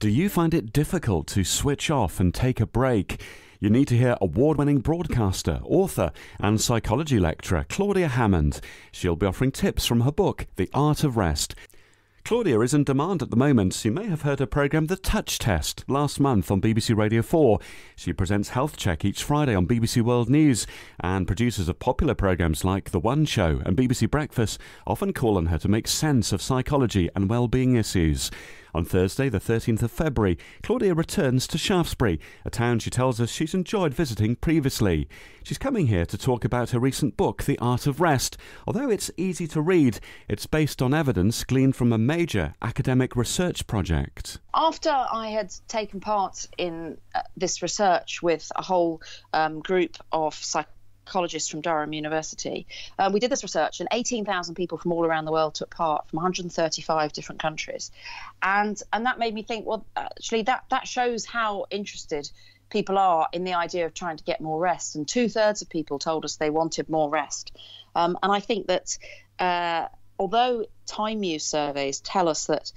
Do you find it difficult to switch off and take a break? You need to hear award-winning broadcaster, author and psychology lecturer Claudia Hammond. She'll be offering tips from her book, The Art of Rest. Claudia is in demand at the moment. You may have heard her programme The Touch Test last month on BBC Radio 4. She presents Health Check each Friday on BBC World News, and producers of popular programmes like The One Show and BBC Breakfast often call on her to make sense of psychology and well-being issues. On Thursday, the 13th of February, Claudia returns to Shaftesbury, a town she tells us she's enjoyed visiting previously. She's coming here to talk about her recent book, The Art of Rest. Although it's easy to read, it's based on evidence gleaned from a major academic research project. After I had taken part in this research with a whole group of psychologists from Durham University, we did this research, and 18,000 people from all around the world took part, from 135 different countries, and that made me think, well, actually that shows how interested people are in the idea of trying to get more rest, and 2/3 of people told us they wanted more rest. And I think that although time use surveys tell us that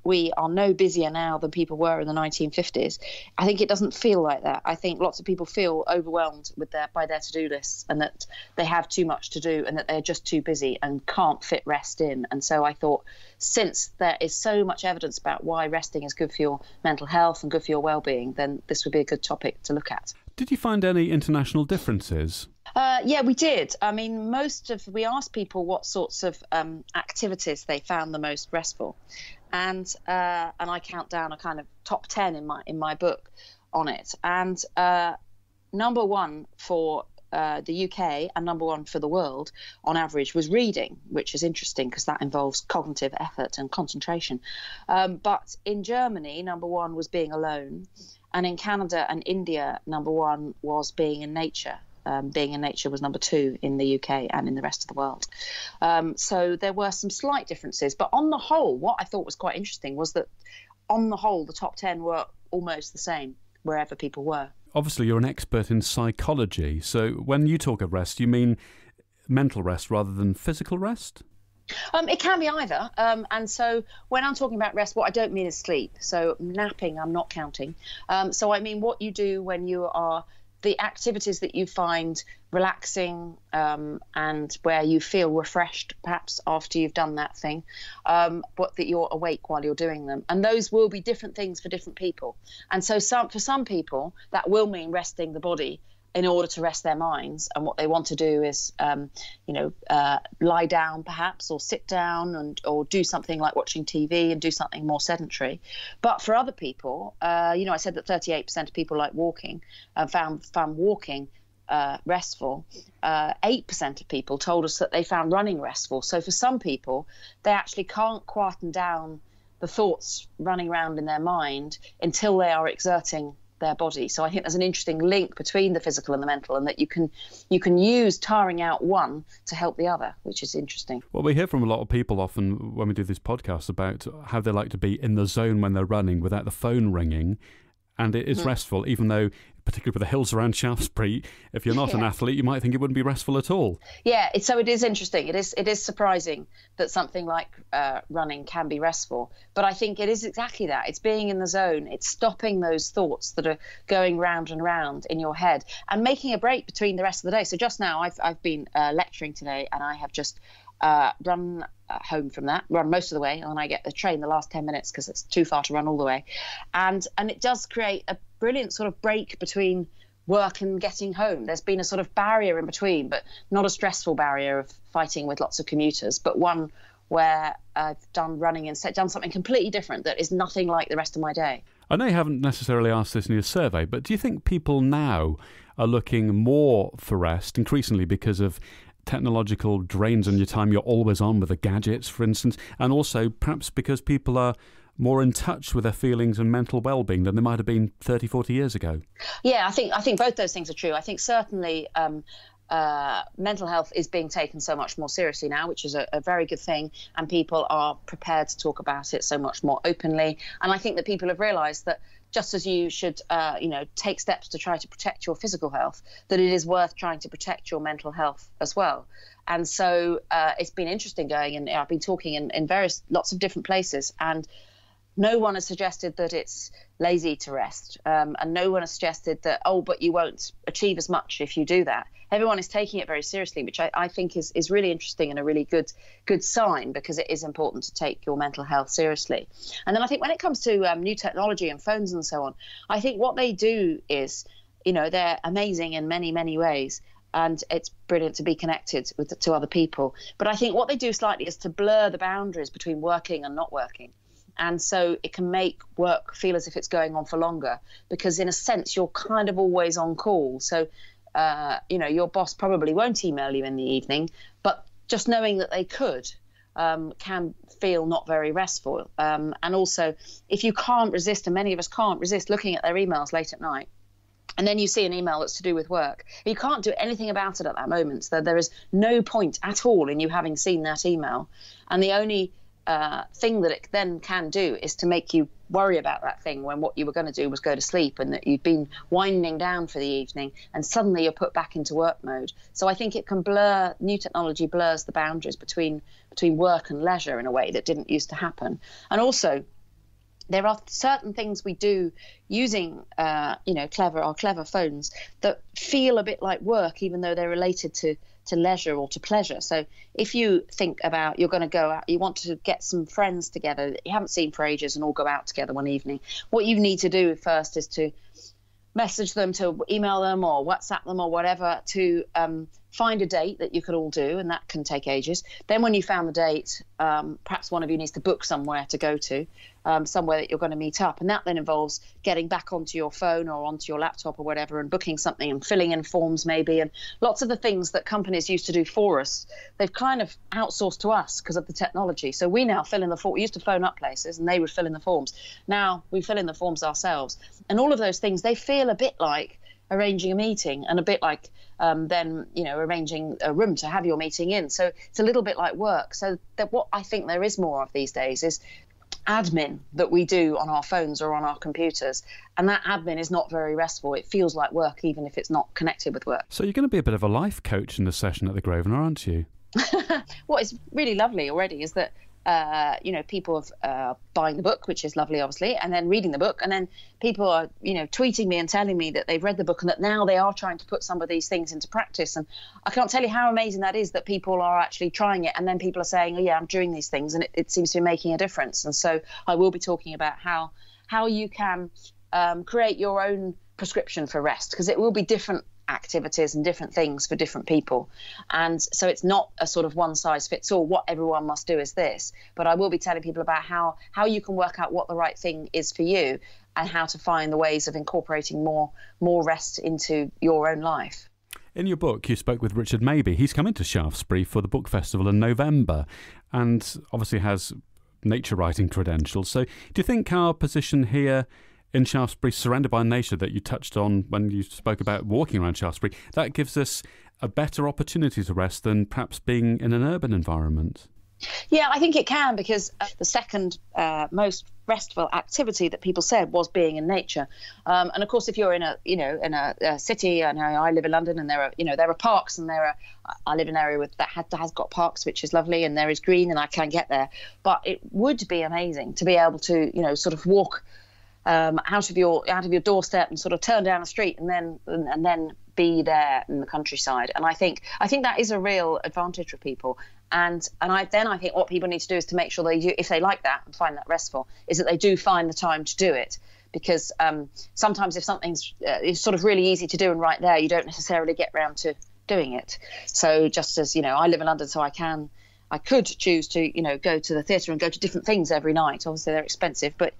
we are no busier now than people were in the 1950s, I think it doesn't feel like that. I think lots of people feel overwhelmed by their to-do lists, and that they have too much to do and that they're just too busy and can't fit rest in. And so I thought, since there is so much evidence about why resting is good for your mental health and good for your well-being, then this would be a good topic to look at. Did you find any international differences? Yeah, we did. I mean, we asked people what sorts of activities they found the most restful, and I count down a kind of top 10 in my book on it. And number one for the UK and number one for the world on average was reading, which is interesting because that involves cognitive effort and concentration. But in Germany, number one was being alone, and in Canada and India, number one was being in nature. Being in nature was number two in the UK and in the rest of the world. So there were some slight differences. But on the whole, what I thought was quite interesting was that on the whole, the top 10 were almost the same wherever people were. Obviously, you're an expert in psychology. So when you talk of rest, you mean mental rest rather than physical rest? It can be either. And so when I'm talking about rest, what I don't mean is sleep. So napping, I'm not counting. So I mean what you do when you are... the activities that you find relaxing and where you feel refreshed, perhaps after you've done that thing, but that you're awake while you're doing them. And those will be different things for different people. And so for some people, that will mean resting the body in order to rest their minds. And what they want to do is, lie down perhaps, or sit down or do something like watching TV and do something more sedentary. But for other people, I said that 38% of people like walking and found walking restful. 8% of people told us that they found running restful. So for some people, they actually can't quieten down the thoughts running around in their mind until they are exerting their body. So I think there's an interesting link between the physical and the mental, and that you can use tiring out one to help the other, which is interesting. Well, we hear from a lot of people often when we do this podcast about how they like to be in the zone when they're running without the phone ringing, and it is restful, even though, particularly with the hills around Shaftesbury, if you're not an athlete, you might think it wouldn't be restful at all. Yeah, so it is interesting. It is surprising that something like running can be restful. But I think it is exactly that. It's being in the zone. It's stopping those thoughts that are going round and round in your head and making a break between the rest of the day. So just now I've been lecturing today, and I have just run home from that, run most of the way, and I get the train the last 10 minutes because it's too far to run all the way. And it does create a brilliant sort of break between work and getting home. There's been a sort of barrier in between, but not a stressful barrier of fighting with lots of commuters, but one where I've done running instead, done something completely different that is nothing like the rest of my day. I know you haven't necessarily asked this in your survey, but do you think people now are looking more for rest, increasingly because of technological drains on your time? You're always on with the gadgets, for instance, and also perhaps because people are more in touch with their feelings and mental well-being than they might have been 30, 40 years ago? Yeah, I think both those things are true. I think certainly mental health is being taken so much more seriously now, which is a very good thing, and people are prepared to talk about it so much more openly. And I think that people have realised that just as you should, take steps to try to protect your physical health, that it is worth trying to protect your mental health as well. And so it's been interesting going, and I've been talking in lots of different places, and No one has suggested that it's lazy to rest, and no one has suggested that, oh, but you won't achieve as much if you do that. Everyone is taking it very seriously, which I think is really interesting and a really good sign, because it is important to take your mental health seriously. And then I think when it comes to new technology and phones and so on, I think what they do is, they're amazing in many, many ways. And it's brilliant to be connected to other people. But I think what they do slightly is to blur the boundaries between working and not working. And so it can make work feel as if it's going on for longer, because in a sense, you're kind of always on call. So, your boss probably won't email you in the evening, but just knowing that they could can feel not very restful. And also, if you can't resist, and many of us can't resist looking at their emails late at night, and then you see an email that's to do with work, you can't do anything about it at that moment. So there is no point at all in you having seen that email. And the only thing that it then can do is to make you worry about that thing when what you were going to do was go to sleep, and that you've been winding down for the evening, and suddenly you're put back into work mode. So I think it can new technology blurs the boundaries between work and leisure in a way that didn't used to happen. And also, there are certain things we do using, clever phones that feel a bit like work, even though they're related to leisure or to pleasure. So if you think about you're going to go out, you want to get some friends together that you haven't seen for ages and all go out together one evening, what you need to do first is to message them, to email them or WhatsApp them or whatever, to find a date that you could all do, and that can take ages. Then when you found the date, perhaps one of you needs to book somewhere to go to, somewhere that you're going to meet up, and that then involves getting back onto your phone or onto your laptop or whatever and booking something and filling in forms maybe, and lots of the things that companies used to do for us, they've kind of outsourced to us because of the technology. So we now fill in the form. We used to phone up places and they would fill in the forms. Now we fill in the forms ourselves, and all of those things, they feel a bit like arranging a meeting, and a bit like then arranging a room to have your meeting in. So it's a little bit like work. So that what I think there is more of these days is admin that we do on our phones or on our computers, and that admin is not very restful. It feels like work even if it's not connected with work. So you're going to be a bit of a life coach in the session at the Grosvenor, aren't you? What is really lovely already is that people have buying the book, which is lovely, obviously, and then reading the book, and then people are, tweeting me and telling me that they've read the book and that now they are trying to put some of these things into practice. And I can't tell you how amazing that is, that people are actually trying it, and then people are saying, oh yeah, I'm doing these things, and it seems to be making a difference. And so I will be talking about how you can create your own prescription for rest, because it will be different activities and different things for different people, and so it's not a sort of one size fits all, what everyone must do is this, but I will be telling people about how you can work out what the right thing is for you, and how to find the ways of incorporating more rest into your own life. In your book, you spoke with Richard Maybe. He's coming to Shaftesbury for the book festival in November, and obviously has nature writing credentials. So do you think our position here in Shaftesbury, surrounded by nature, that you touched on when you spoke about walking around Shaftesbury, that gives us a better opportunity to rest than perhaps being in an urban environment? Yeah, I think it can, because the second most restful activity that people said was being in nature. And of course, if you're in a city, I know I live in London, and there are parks, and I live in an area that has got parks, which is lovely, and there is green, and I can get there. But it would be amazing to be able to, sort of walk out of your doorstep and sort of turn down the street and then be there in the countryside. And I think that is a real advantage for people. And I think what people need to do is to make sure they do, if they like that and find that restful, is that they do find the time to do it. Because sometimes if something's is sort of really easy to do and right there, you don't necessarily get round to doing it. So just as I live in London, so I could choose to, go to the theatre and go to different things every night. Obviously, they're expensive, but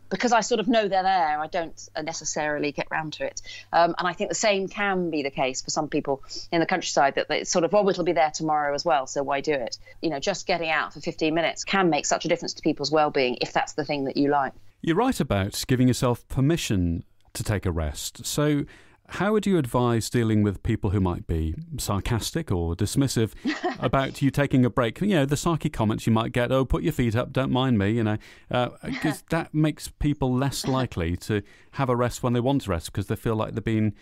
because I sort of know they're there, I don't necessarily get round to it. And I think the same can be the case for some people in the countryside, that it's sort of, well, it'll be there tomorrow as well, so why do it? Just getting out for 15 minutes can make such a difference to people's well-being if that's the thing that you like. You're right about giving yourself permission to take a rest. So how would you advise dealing with people who might be sarcastic or dismissive about you taking a break? The sarky comments you might get, oh, put your feet up, don't mind me, because that makes people less likely to have a rest when they want to rest, because they feel like they're being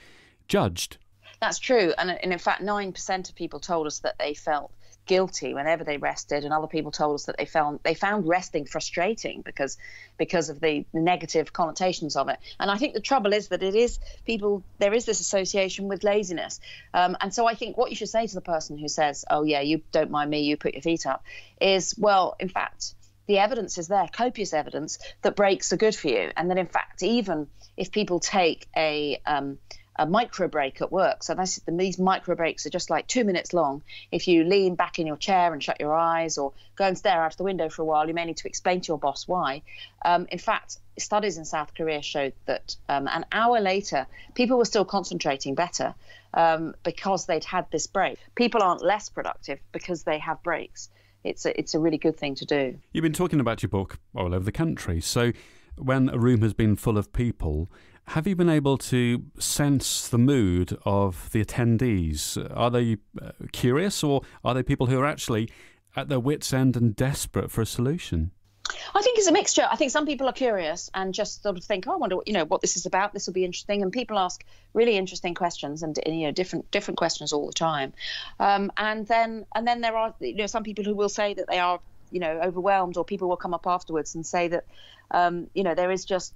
judged. That's true. And in fact, 9% of people told us that they felt guilty whenever they rested, and other people told us that they found resting frustrating because of the negative connotations of it. And I think the trouble is that there is this association with laziness, and so I think what you should say to the person who says, "Oh yeah, you don't mind me, you put your feet up," is, well, in fact, the evidence is there, copious evidence that breaks are good for you, and that in fact, even if people take a micro break at work. So these micro breaks are just like 2 minutes long. If you lean back in your chair and shut your eyes, or go and stare out of the window for a while, you may need to explain to your boss why. In fact, studies in South Korea showed that an hour later, people were still concentrating better because they'd had this break. People aren't less productive because they have breaks. It's a really good thing to do. You've been talking about your book all over the country. So when a room has been full of people, have you been able to sense the mood of the attendees? Are they curious, or are they people who are actually at their wits' end and desperate for a solution? I think it's a mixture. I think some people are curious and just sort of think, "Oh, I wonder what this is about. This will be interesting." And people ask really interesting questions, and different questions all the time. And then there are some people who will say that they are overwhelmed, or people will come up afterwards and say that there is just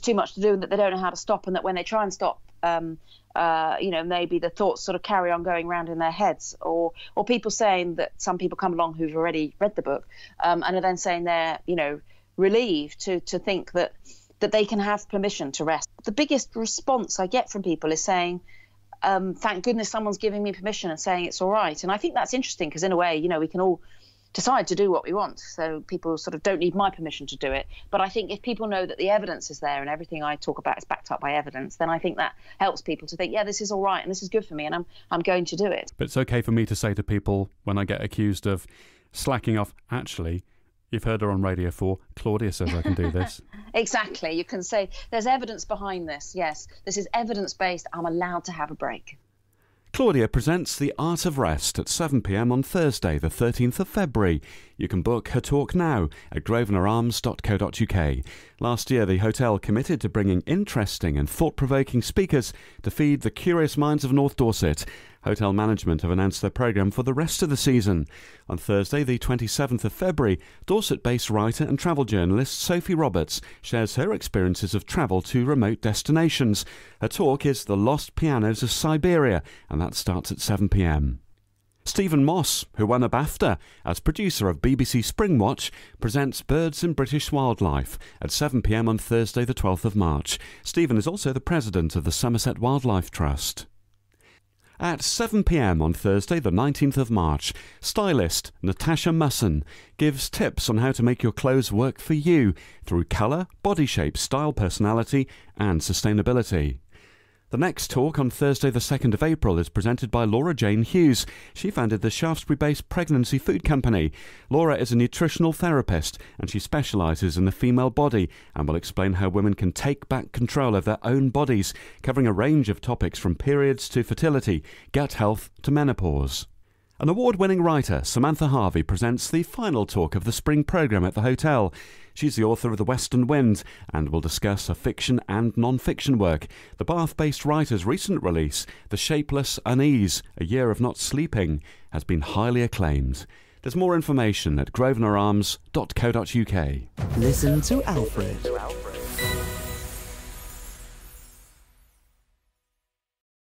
too much to do, and that they don't know how to stop, and that when they try and stop, maybe the thoughts sort of carry on going around in their heads, or people saying that some people come along who've already read the book and are then saying they're relieved to think that they can have permission to rest. The biggest response I get from people is saying, thank goodness someone's giving me permission and saying it's all right. And I think that's interesting, because in a way, we can all decide to do what we want. So people sort of don't need my permission to do it. But I think if people know that the evidence is there and everything I talk about is backed up by evidence, then I think that helps people to think, yeah, this is all right and this is good for me, and I'm going to do it. But it's okay for me to say to people when I get accused of slacking off, actually, you've heard her on Radio 4, Claudia says I can do this. Exactly. You can say there's evidence behind this. Yes, this is evidence-based. I'm allowed to have a break. Claudia presents The Art of Rest at 7 p.m. on Thursday, the 13th of February. You can book her talk now at grosvenorarms.co.uk. Last year, the hotel committed to bringing interesting and thought-provoking speakers to feed the curious minds of North Dorset. Hotel management have announced their programme for the rest of the season. On Thursday, the 27th of February, Dorset-based writer and travel journalist Sophie Roberts shares her experiences of travel to remote destinations. Her talk is The Lost Pianos of Siberia, and that starts at 7 p.m. Stephen Moss, who won a BAFTA as producer of BBC Springwatch, presents Birds in British Wildlife at 7 p.m. on Thursday, the 12th of March. Stephen is also the president of the Somerset Wildlife Trust. At 7 p.m. on Thursday, the 19th of March, stylist Natasha Musson gives tips on how to make your clothes work for you through colour, body shape, style, personality and sustainability. The next talk on Thursday the 2nd of April is presented by Laura Jane Hughes. She founded the Shaftesbury-based pregnancy food company. Laura is a nutritional therapist and she specialises in the female body and will explain how women can take back control of their own bodies, covering a range of topics from periods to fertility, gut health to menopause. An award-winning writer, Samantha Harvey, presents the final talk of the spring programme at the hotel. She's the author of The Western Wind and will discuss her fiction and non-fiction work. The Bath-based writer's recent release, The Shapeless Unease, A Year of Not Sleeping, has been highly acclaimed. There's more information at grosvenorarms.co.uk. Listen to Alfred.